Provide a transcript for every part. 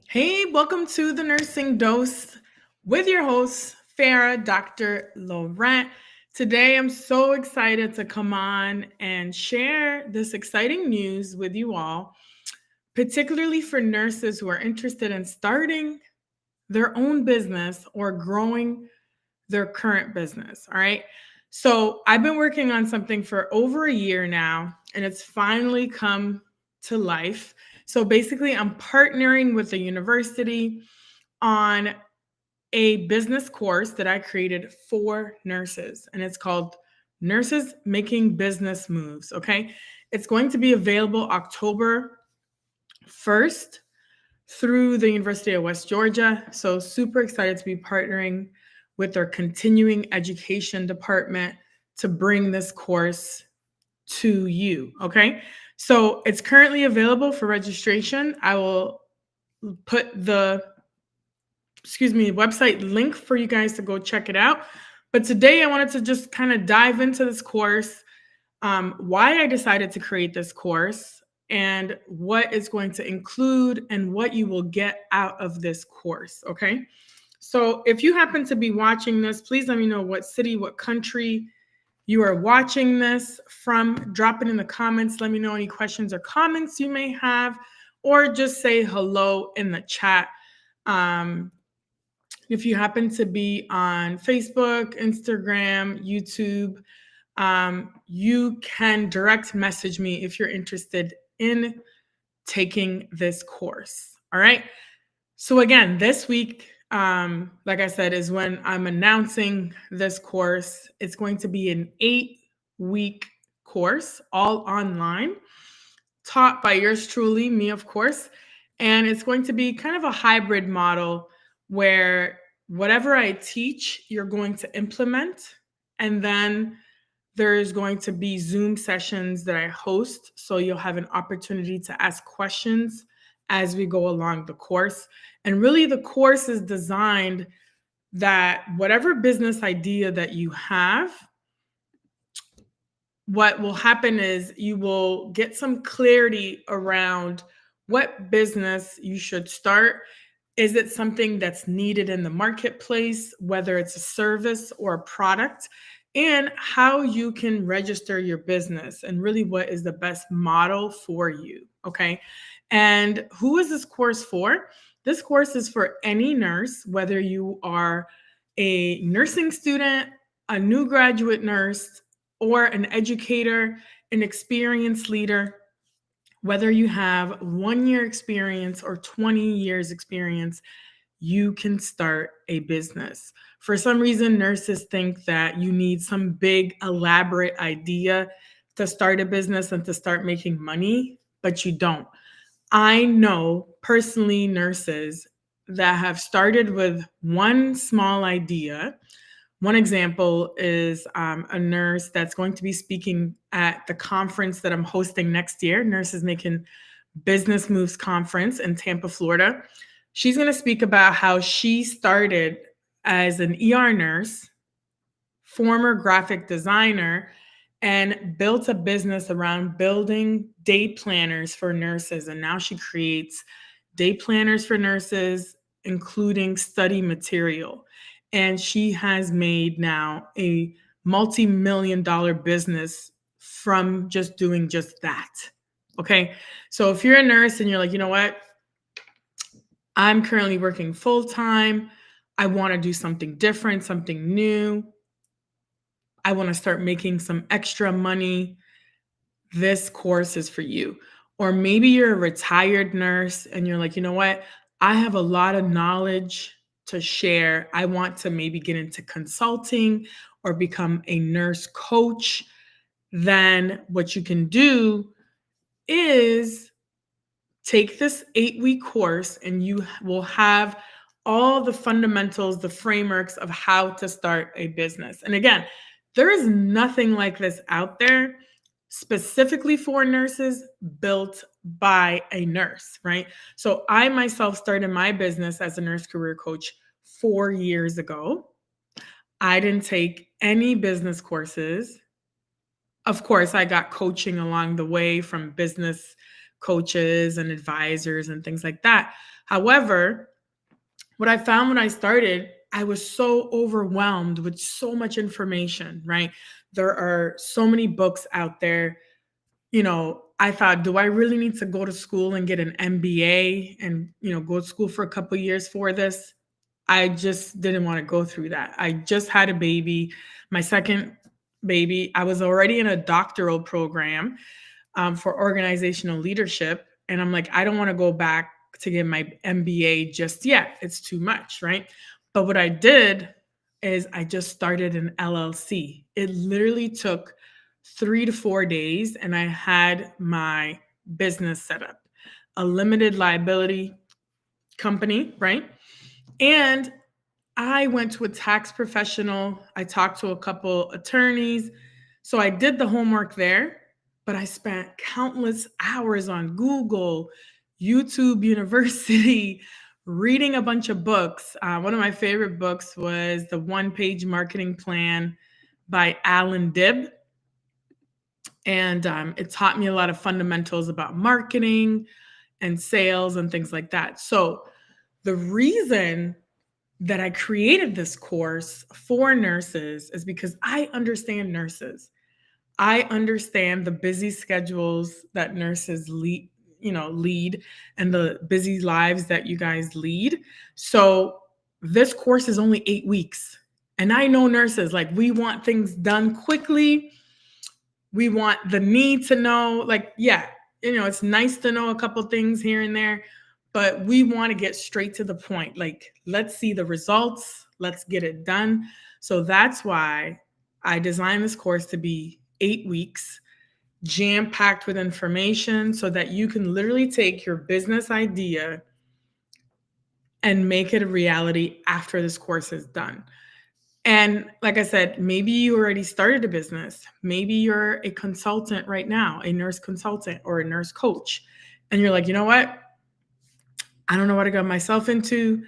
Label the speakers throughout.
Speaker 1: Hey, welcome to the Nursing Dose with your host, Farah, Dr. Laurent. Today, I'm so excited to come on and share this exciting news with you all, particularly for nurses who are interested in starting their own business or growing their current business. All right. So, I've been working on something for over a year now, and it's finally come to life. So, basically, I'm partnering with a university on a business course that I created for nurses, and it's called Nurses Making Business Moves. Okay. It's going to be available October 1st through the University of West Georgia. So, super excited to be partnering with their continuing education department to bring this course to you. Okay. So, it's currently available for registration. I will put the website link for you guys to go check it out. But today I wanted to just kind of dive into this course, why I decided to create this course, and what it's going to include and what you will get out of this course. Okay. So if you happen to be watching this, please let me know what city, what country you are watching this from. Drop it in the comments. Let me know any questions or comments you may have, or just say hello in the chat. If you happen to be on Facebook, Instagram, YouTube, you can direct message me if you're interested in taking this course. All right. So, again, this week, like I said, is when I'm announcing this course. It's going to be an 8-week course, all online, taught by yours truly, me, of course. And it's going to be kind of a hybrid model where whatever I teach, you're going to implement. And then there's going to be Zoom sessions that I host. So you'll have an opportunity to ask questions as we go along the course. And really, the course is designed that whatever business idea that you have, what will happen is you will get some clarity around what business you should start. Is it something that's needed in the marketplace, whether it's a service or a product, and how you can register your business, and really what is the best model for you? Okay. And who is this course for? This course is for any nurse, whether you are a nursing student, a new graduate nurse, or an educator, an experienced leader, whether you have 1 year experience or 20 years experience, you can start a business. For some reason, nurses think that you need some big, elaborate idea to start a business and to start making money, but you don't. I know personally nurses that have started with one small idea. One example is a nurse that's going to be speaking at the conference that I'm hosting next year, Nurses Making Business Moves Conference in Tampa, Florida. She's going to speak about how she started as an ER nurse, former graphic designer, and built a business around building day planners for nurses. And now she creates day planners for nurses, including study material. And she has made now a multi-million dollar business from just doing just that. Okay. So if you're a nurse and you're like, you know what? I'm currently working full time. I want to do something different, something new. I want to start making some extra money. This course is for you. Or maybe you're a retired nurse and you're like, you know what? I have a lot of knowledge to share. I want to maybe get into consulting or become a nurse coach. Then what you can do is take this 8-week course and you will have all the fundamentals, the frameworks of how to start a business. And again, there is nothing like this out there specifically for nurses built by a nurse, right? So I myself started my business as a nurse career coach 4 years ago. I didn't take any business courses. Of course, I got coaching along the way from business coaches and advisors and things like that. However, what I found when I started, I was so overwhelmed with so much information, right? There are so many books out there. I thought, do I really need to go to school and get an MBA and, go to school for a couple years for this? I just didn't want to go through that. I just had a baby, my second baby. I was already in a doctoral program for organizational leadership. And I'm like, I don't want to go back to get my MBA just yet. It's too much, right? But what I did is I just started an LLC. It literally took 3 to 4 days, and I had my business set up, a limited liability company, right? And I went to a tax professional. I talked to a couple attorneys. So I did the homework there, but I spent countless hours on Google, YouTube University, reading a bunch of books. One of my favorite books was The One-Page Marketing Plan by Alan Dibb. And it taught me a lot of fundamentals about marketing and sales and things like that. So the reason that I created this course for nurses is because I understand nurses. I understand the busy schedules that nurses lead and the busy lives that you guys lead. So this course is only 8 weeks. And I know nurses, like, we want things done quickly. We want the need to know, like, yeah, it's nice to know a couple things here and there, but we want to get straight to the point. Like, let's see the results. Let's get it done. So that's why I designed this course to be 8 weeks, jam-packed with information so that you can literally take your business idea and make it a reality after this course is done. And like I said, maybe you already started a business. Maybe you're a consultant right now, a nurse consultant or a nurse coach. And you're like, you know what? I don't know what I got myself into.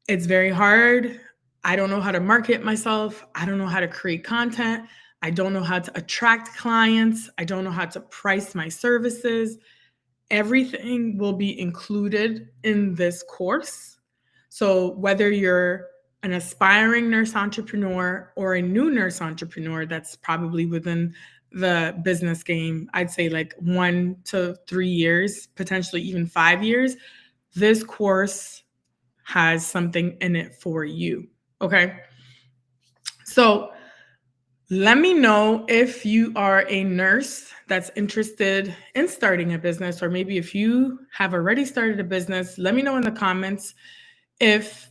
Speaker 1: It's very hard. I don't know how to market myself. I don't know how to create content. I don't know how to attract clients. I don't know how to price my services. Everything will be included in this course. So whether you're an aspiring nurse entrepreneur or a new nurse entrepreneur that's probably within the business game, I'd say like 1 to 3 years, potentially even 5 years, this course has something in it for you. Okay. So let me know if you are a nurse that's interested in starting a business, or maybe if you have already started a business, let me know in the comments if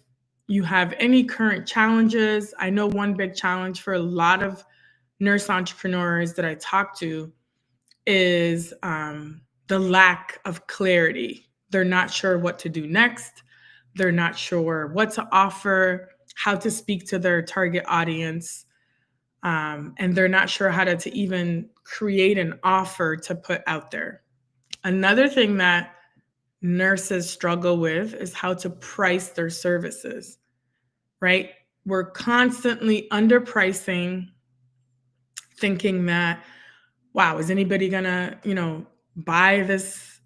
Speaker 1: you have any current challenges. I know one big challenge for a lot of nurse entrepreneurs that I talk to is the lack of clarity. They're not sure what to do next. They're not sure what to offer, how to speak to their target audience. And they're not sure how to even create an offer to put out there. Another thing that nurses struggle with is how to price their services, right? We're constantly underpricing, thinking that, wow, is anybody gonna, buy this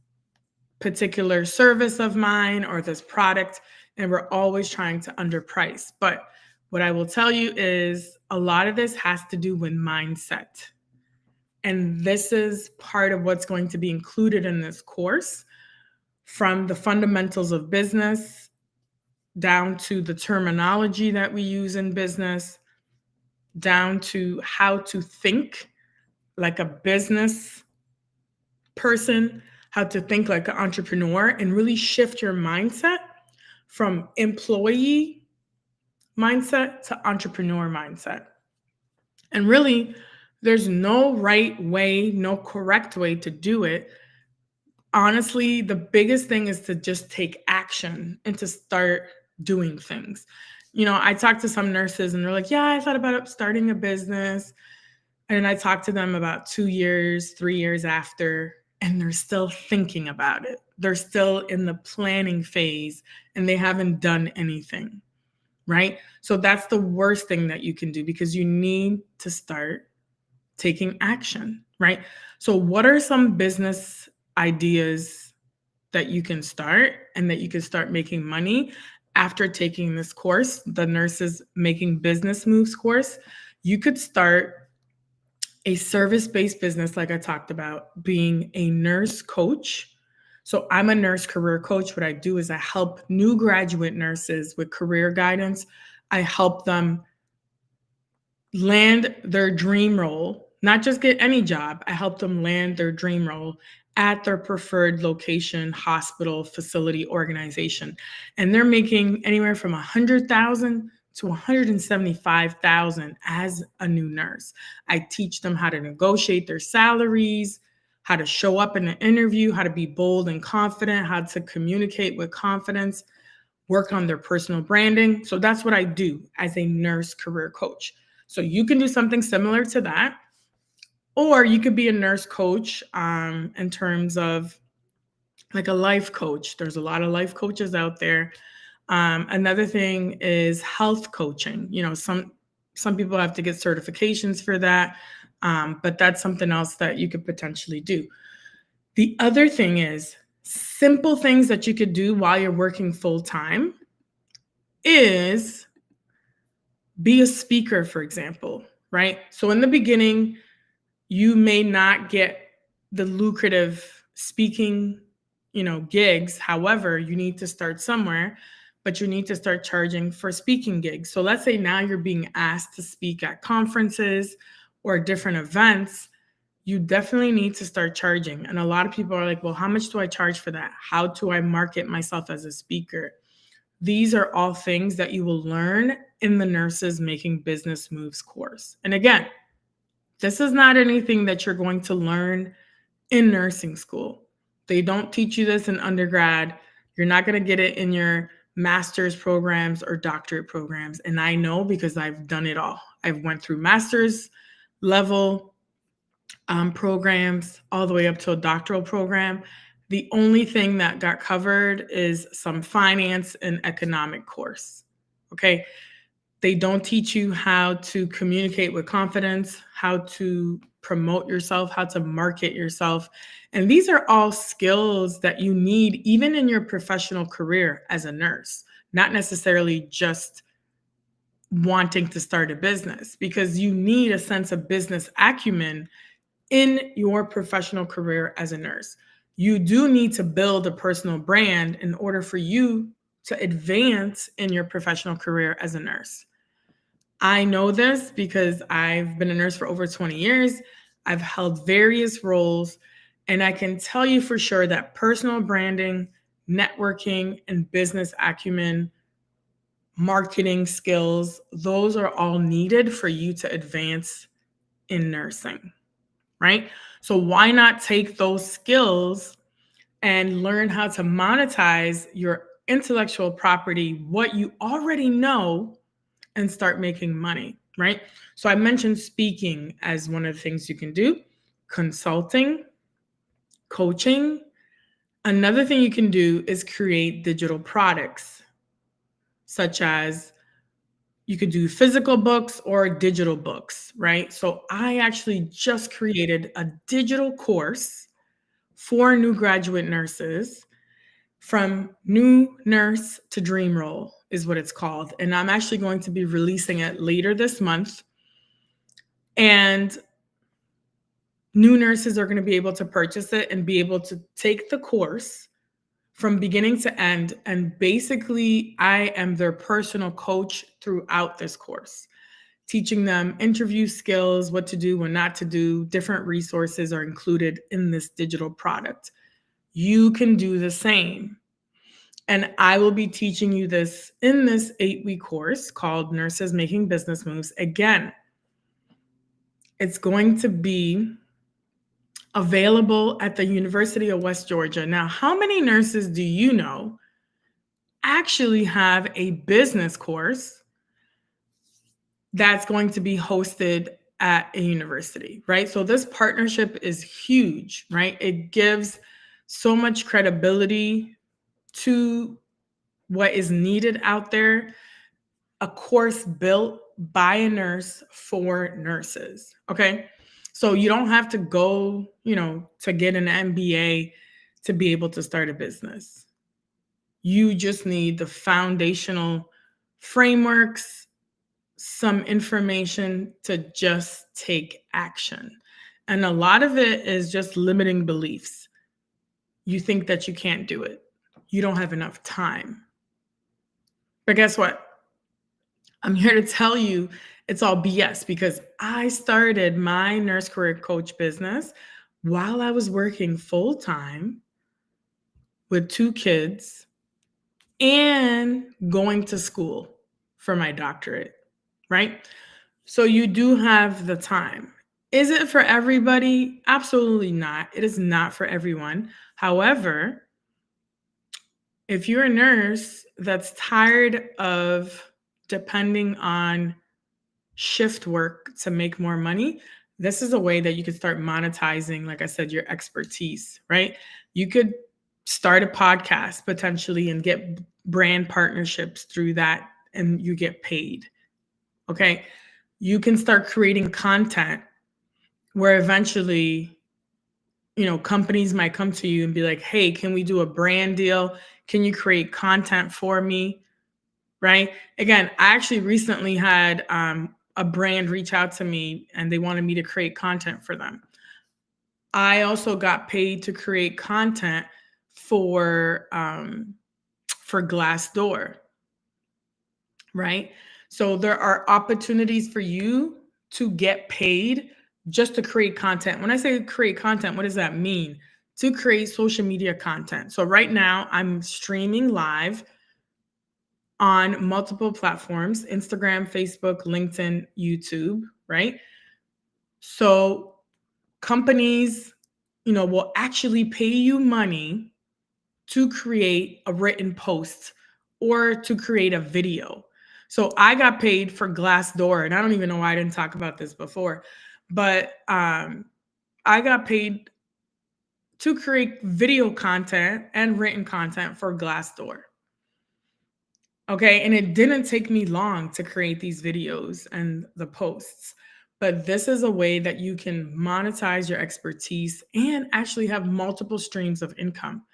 Speaker 1: particular service of mine or this product? And we're always trying to underprice. But what I will tell you is a lot of this has to do with mindset. And this is part of what's going to be included in this course, from the fundamentals of business down to the terminology that we use in business, down to how to think like a business person, how to think like an entrepreneur, and really shift your mindset from employee mindset to entrepreneur mindset. And really, there's no right way, no correct way to do it. Honestly, the biggest thing is to just take action and to start doing things. I talked to some nurses and they're like, yeah, I thought about starting a business. And I talked to them about 2 years, 3 years after, and they're still thinking about it. They're still in the planning phase and they haven't done anything, right? So that's the worst thing that you can do, because you need to start taking action, right? So what are some business ideas that you can start and that you can start making money after taking this course, the Nurses Making Business Moves course. You could start a service-based business, like I talked about, being a nurse coach. So I'm a nurse career coach. What I do is I help new graduate nurses with career guidance. I help them land their dream role, not just get any job. I help them land their dream role at their preferred location, hospital, facility, organization. And they're making anywhere from 100,000 to 175,000 as a new nurse. I teach them how to negotiate their salaries, how to show up in an interview, how to be bold and confident, how to communicate with confidence, work on their personal branding. So that's what I do as a nurse career coach. So you can do something similar to that, or you could be a nurse coach in terms of like a life coach. There's a lot of life coaches out there. Another thing is health coaching. You know, some people have to get certifications for that, but that's something else that you could potentially do. The other thing is simple things that you could do while you're working full time is be a speaker, for example, right? So in the beginning, you may not get the lucrative speaking, gigs. However, you need to start somewhere, but you need to start charging for speaking gigs. So let's say now you're being asked to speak at conferences or different events. You definitely need to start charging. And a lot of people are like, well, how much do I charge for that? How do I market myself as a speaker? These are all things that you will learn in the Nurses Making Business Moves course. And again, this is not anything that you're going to learn in nursing school. They don't teach you this in undergrad. You're not going to get it in your master's programs or doctorate programs. And I know because I've done it all. I've went through master's level programs all the way up to a doctoral program. The only thing that got covered is some finance and economic course. Okay. They don't teach you how to communicate with confidence, how to promote yourself, how to market yourself. And these are all skills that you need even in your professional career as a nurse, not necessarily just wanting to start a business, because you need a sense of business acumen in your professional career as a nurse. You do need to build a personal brand in order for you to advance in your professional career as a nurse. I know this because I've been a nurse for over 20 years. I've held various roles, and I can tell you for sure that personal branding, networking, and business acumen, marketing skills, those are all needed for you to advance in nursing, right? So why not take those skills and learn how to monetize your intellectual property, what you already know, and start making money, right? So I mentioned speaking as one of the things you can do, consulting, coaching. Another thing you can do is create digital products, such as you could do physical books or digital books, right? So I actually just created a digital course for new graduate nurses. From New Nurse to Dream Role is what it's called. And I'm actually going to be releasing it later this month. And new nurses are going to be able to purchase it and be able to take the course from beginning to end. And basically, I am their personal coach throughout this course, teaching them interview skills, what to do, what not to do. Different resources are included in this digital product. You can do the same. And I will be teaching you this in this 8-week course called Nurses Making Business Moves. Again, it's going to be available at the University of West Georgia. Now, how many nurses do you know actually have a business course that's going to be hosted at a university, right? So this partnership is huge, right? It gives so much credibility to what is needed out there, a course built by a nurse for nurses. Okay. So you don't have to go, to get an MBA to be able to start a business. You just need the foundational frameworks, some information to just take action. And a lot of it is just limiting beliefs. You think that you can't do it. You don't have enough time. But guess what? I'm here to tell you it's all BS because I started my nurse career coach business while I was working full time with 2 kids and going to school for my doctorate, right? So you do have the time. Is it for everybody? Absolutely not. It is not for everyone. However, if you're a nurse that's tired of depending on shift work to make more money, this is a way that you could start monetizing, like I said, your expertise, right? You could start a podcast potentially and get brand partnerships through that, and you get paid. Okay. You can start creating content where eventually, companies might come to you and be like, hey, can we do a brand deal? Can you create content for me? Right. Again, I actually recently had a brand reach out to me and they wanted me to create content for them. I also got paid to create content for Glassdoor, right? So there are opportunities for you to get paid just to create content. When I say create content, what does that mean? To create social media content. So right now I'm streaming live on multiple platforms: Instagram, Facebook, LinkedIn, YouTube, right? So companies, will actually pay you money to create a written post or to create a video. So I got paid for Glassdoor, and I don't even know why I didn't talk about this before, but I got paid to create video content and written content for Glassdoor. Okay. And it didn't take me long to create these videos and the posts. But this is a way that you can monetize your expertise and actually have multiple streams of income.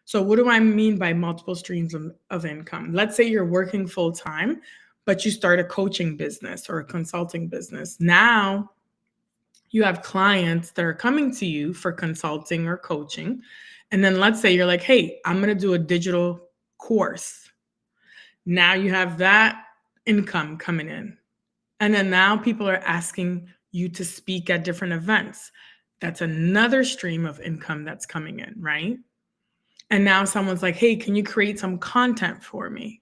Speaker 1: So, what do I mean by multiple streams of income? Let's say you're working full time, but you start a coaching business or a consulting business. Now you have clients that are coming to you for consulting or coaching. And then let's say you're like, hey, I'm going to do a digital course. Now you have that income coming in. And then now people are asking you to speak at different events. That's another stream of income that's coming in, right? And now someone's like, hey, can you create some content for me?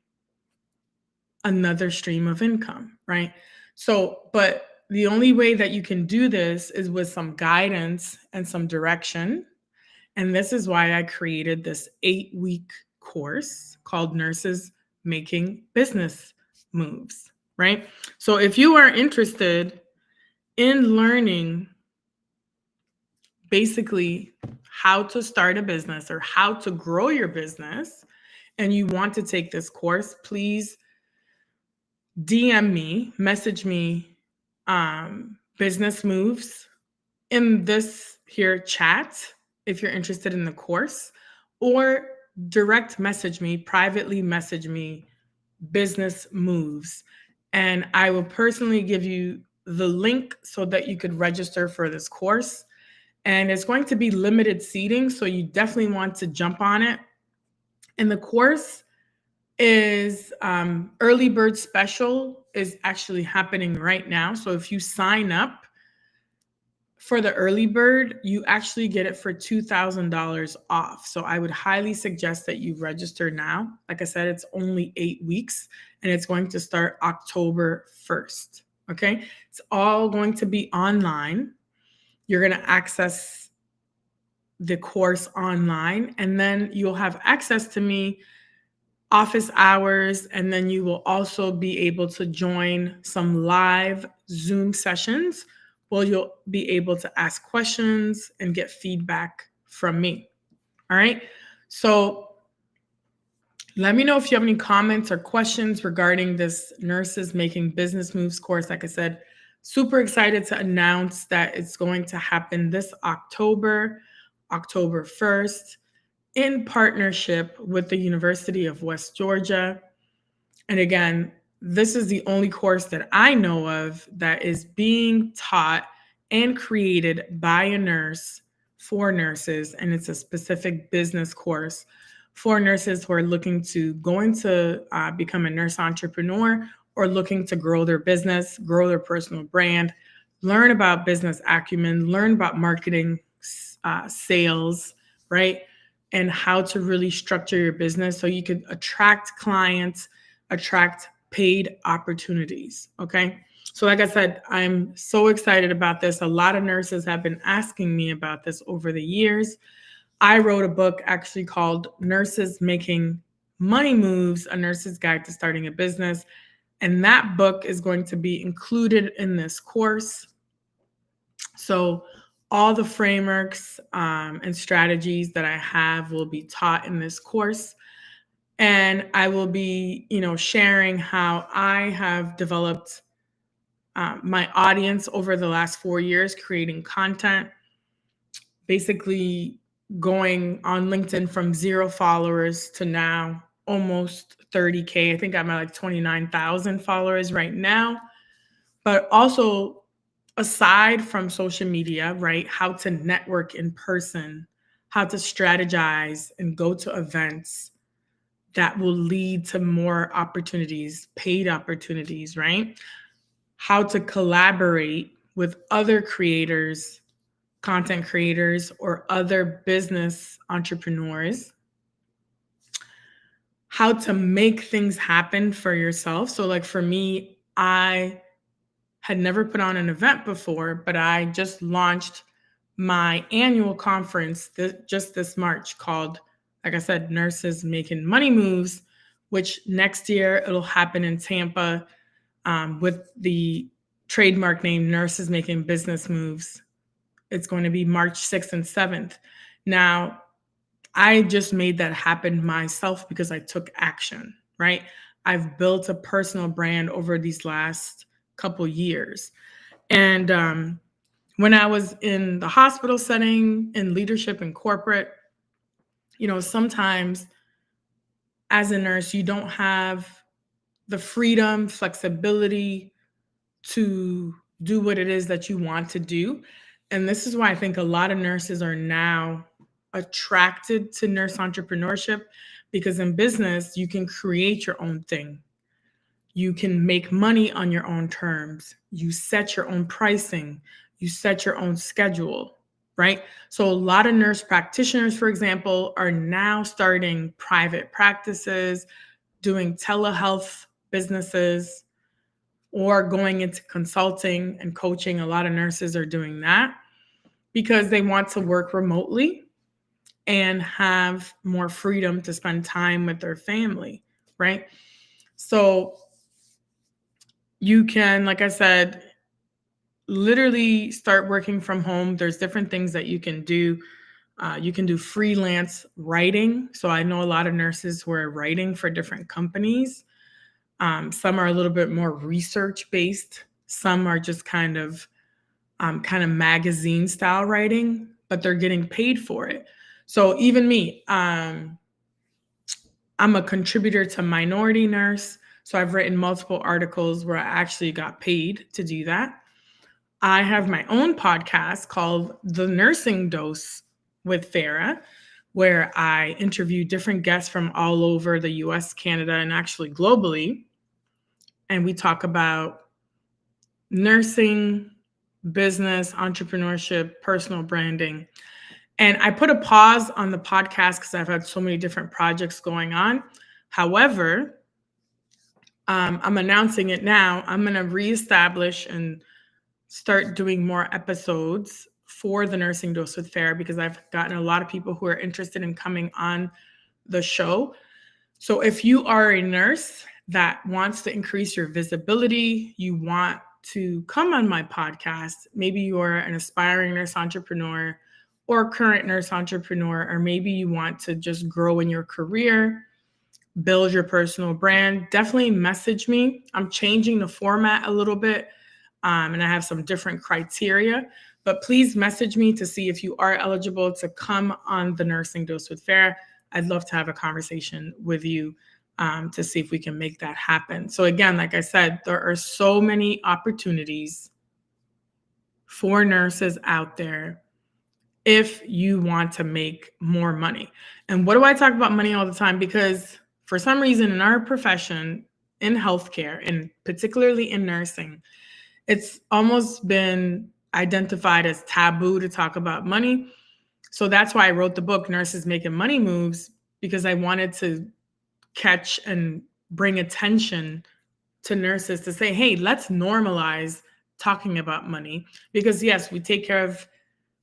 Speaker 1: Another stream of income, right? So, but the only way that you can do this is with some guidance and some direction. And this is why I created this 8-week course called Nurses Making Business Moves, right? So if you are interested in learning basically how to start a business or how to grow your business, and you want to take this course, please DM me, message me business moves in this here chat if you're interested in the course, or direct message me, privately message me business moves, and I will personally give you the link so that you could register for this course. And it's going to be limited seating, so you definitely want to jump on it. And the course is early bird special is actually happening right now. So if you sign up for the early bird, you actually get it for $2,000 off. So I would highly suggest that you register now. Like I said, it's only 8 weeks and it's going to start October 1st. Okay. It's all going to be online. You're going to access the course online, and then you'll have access to me office hours, and then you will also be able to join some live Zoom sessions where you'll be able to ask questions and get feedback from me. All right. So let me know if you have any comments or questions regarding this Nurses Making Business Moves course. Like I said, super excited to announce that it's going to happen this October 1st. in partnership with the University of West Georgia. And again, this is the only course that I know of that is being taught and created by a nurse for nurses. And it's a specific business course for nurses who are looking to go into become a nurse entrepreneur or looking to grow their business, grow their personal brand, learn about business acumen, learn about marketing, sales, right? And how to really structure your business so you can attract clients, attract paid opportunities. Okay. So, like I said, I'm so excited about this. A lot of nurses have been asking me about this over the years. I wrote a book actually called Nurses Making Money Moves, A Nurse's Guide to Starting a Business. And that book is going to be included in this course. So, all the frameworks and strategies that I have will be taught in this course. And I will be, sharing how I have developed my audience over the last 4 years, creating content, basically going on LinkedIn from 0 followers to now almost 30K. I think I'm at like 29,000 followers right now. But also, aside from social media, right, how to network in person, how to strategize and go to events that will lead to more opportunities, paid opportunities, right? How to collaborate with other creators, content creators, or other business entrepreneurs. How to make things happen for yourself. So, like for me, I had never put on an event before, but I just launched my annual conference just this March called, like I said, Nurses Making Money Moves, which next year it'll happen in Tampa with the trademark name Nurses Making Business Moves. It's going to be March 6th and 7th. Now, I just made that happen myself because I took action, right? I've built a personal brand over these last couple years. And when I was in the hospital setting, in leadership and corporate, sometimes as a nurse, you don't have the freedom, flexibility to do what it is that you want to do. And this is why I think a lot of nurses are now attracted to nurse entrepreneurship, because in business, you can create your own thing. You can make money on your own terms. You set your own pricing. You set your own schedule, right? So a lot of nurse practitioners, for example, are now starting private practices, doing telehealth businesses, or going into consulting and coaching. A lot of nurses are doing that because they want to work remotely and have more freedom to spend time with their family, right? So you can, like I said, literally start working from home. There's different things that you can do. You can do freelance writing. So I know a lot of nurses who are writing for different companies. Some are a little bit more research based. Some are just kind of magazine style writing, but they're getting paid for it. So even me, I'm a contributor to Minority Nurse. So I've written multiple articles where I actually got paid to do that. I have my own podcast called The Nursing Dose with Farah, where I interview different guests from all over the US, Canada, and actually globally. And we talk about nursing, business, entrepreneurship, personal branding. And I put a pause on the podcast because I've had so many different projects going on. However, I'm announcing it now. I'm going to reestablish and start doing more episodes for the Nursing Dose with Farah because I've gotten a lot of people who are interested in coming on the show. So if you are a nurse that wants to increase your visibility, you want to come on my podcast, maybe you are an aspiring nurse entrepreneur or current nurse entrepreneur, or maybe you want to just grow in your career, build your personal brand, definitely message me. I'm changing the format a little bit, and I have some different criteria. But please message me to see if you are eligible to come on the Nursing Dose with Farah. I'd love to have a conversation with you to see if we can make that happen. So again, like I said, there are so many opportunities for nurses out there if you want to make more money. And what do I talk about money all the time? Because for some reason in our profession, in healthcare, and particularly in nursing, it's almost been identified as taboo to talk about money. So that's why I wrote the book, Nurses Making Money Moves, because I wanted to catch and bring attention to nurses to say, hey, let's normalize talking about money. Because yes, we take care of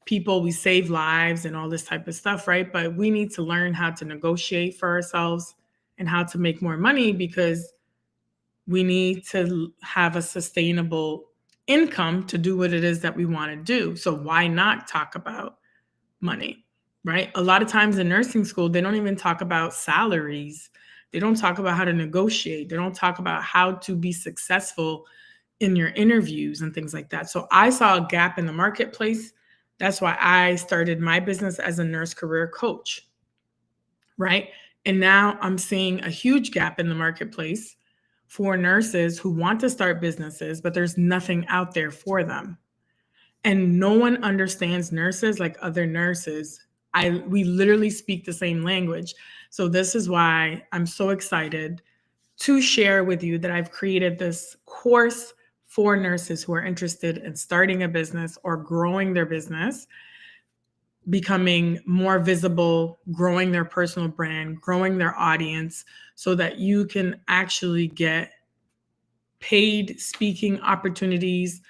Speaker 1: people, we save lives and all this type of stuff, right? But we need to learn how to negotiate for ourselves and how to make more money, because we need to have a sustainable income to do what it is that we want to do. So why not talk about money, right? A lot of times in nursing school, they don't even talk about salaries. They don't talk about how to negotiate. They don't talk about how to be successful in your interviews and things like that. So I saw a gap in the marketplace. That's why I started my business as a nurse career coach, right? And now I'm seeing a huge gap in the marketplace for nurses who want to start businesses, but there's nothing out there for them. And no one understands nurses like other nurses. We literally speak the same language. So this is why I'm so excited to share with you that I've created this course for nurses who are interested in starting a business or growing their business, becoming more visible, growing their personal brand, growing their audience, so that you can actually get paid speaking opportunities,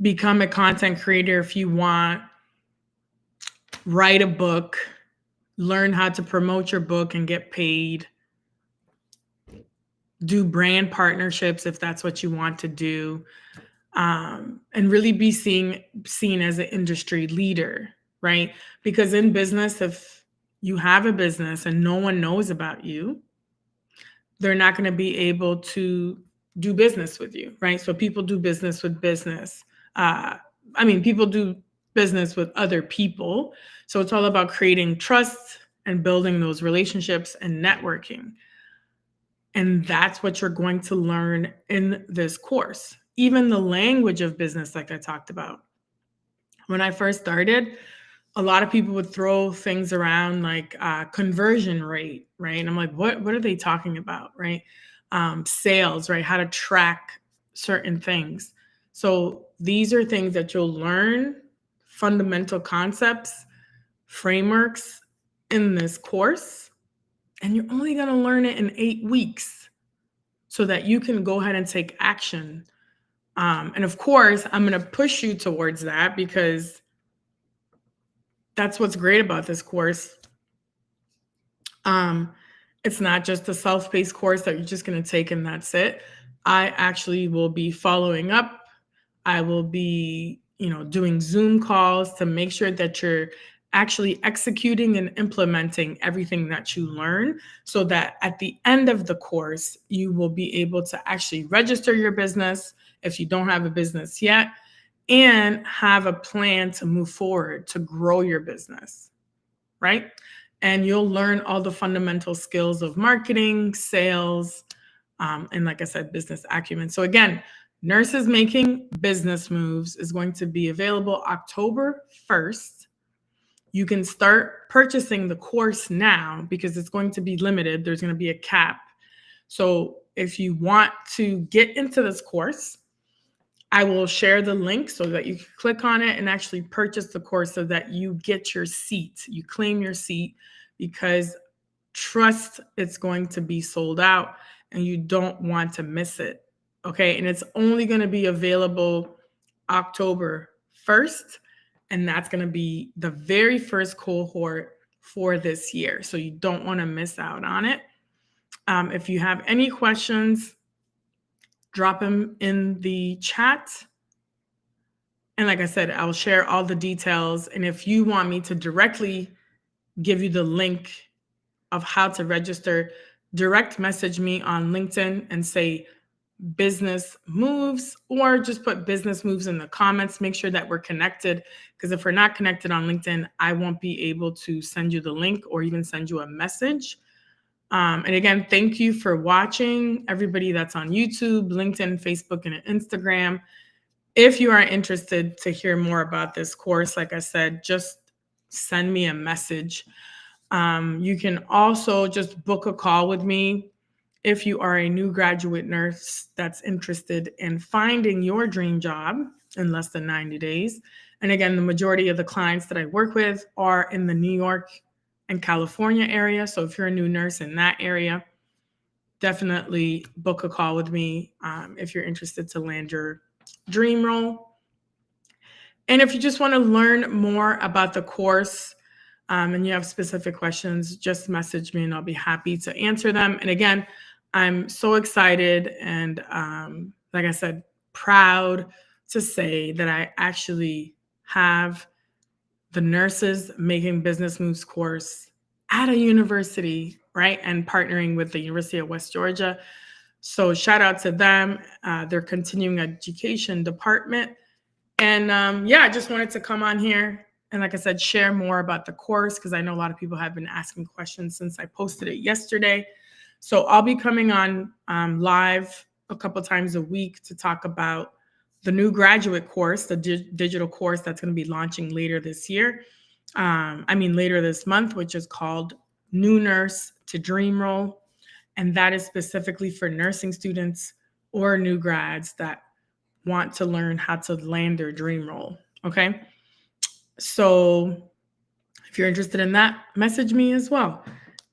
Speaker 1: become a content creator if you want, write a book, learn how to promote your book and get paid, do brand partnerships if that's what you want to do, and really be seen as an industry leader, right? Because in business, if you have a business and no one knows about you, they're not going to be able to do business with you, right? So people do business with business. People do business with other people. So it's all about creating trust and building those relationships and networking. And that's what you're going to learn in this course. Even the language of business, like I talked about. When I first started, a lot of people would throw things around like conversion rate, right? And I'm like, what are they talking about, right? Sales, right? How to track certain things. So these are things that you'll learn, fundamental concepts, frameworks in this course. And you're only going to learn it in 8 weeks so that you can go ahead and take action. And of course, I'm going to push you towards that, because that's what's great about this course. It's not just a self-paced course that you're just going to take and that's it. I actually will be following up. I will be, doing Zoom calls to make sure that you're actually executing and implementing everything that you learn, so that at the end of the course, you will be able to actually register your business if you don't have a business yet, and have a plan to move forward to grow your business, right? And you'll learn all the fundamental skills of marketing, sales, and like I said, business acumen. So again, Nurses Making Business Moves is going to be available October 1st. You can start purchasing the course now because it's going to be limited. There's going to be a cap. So if you want to get into this course, I will share the link so that you can click on it and actually purchase the course so that you get your seat. You claim your seat, because trust it's going to be sold out and you don't want to miss it. Okay. And it's only going to be available October 1st. And that's going to be the very first cohort for this year. So you don't want to miss out on it. If you have any questions, drop them in the chat. And like I said, I'll share all the details. And if you want me to directly give you the link of how to register, direct message me on LinkedIn and say, business moves, or just put business moves in the comments. Make sure that we're connected, because if we're not connected on LinkedIn, I won't be able to send you the link or even send you a message. And again, thank you for watching, everybody that's on YouTube, LinkedIn, Facebook, and Instagram. If you are interested to hear more about this course, like I said, just send me a message. You can also just book a call with me if you are a new graduate nurse that's interested in finding your dream job in less than 90 days. And again, the majority of the clients that I work with are in the New York and California area. So if you're a new nurse in that area, definitely book a call with me if you're interested to land your dream role. And if you just want to learn more about the course and you have specific questions, just message me and I'll be happy to answer them. And again, I'm so excited and, like I said, proud to say that I actually have the Nurses Making Business Moves course at a university, right? And partnering with the University of West Georgia. So shout out to them, their continuing education department. And yeah, I just wanted to come on here and, like I said, share more about the course, because I know a lot of people have been asking questions since I posted it yesterday. So I'll be coming on live a couple times a week to talk about the new graduate course, the digital course that's going to be launching later this year. Later this month, which is called New Nurse to Dream Role. And that is specifically for nursing students or new grads that want to learn how to land their dream role. Okay. So if you're interested in that, message me as well.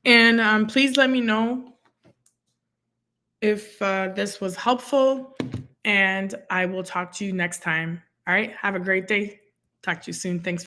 Speaker 1: And please let me know if this was helpful. And I will talk to you next time. All right. Have a great day. Talk to you soon. Thanks.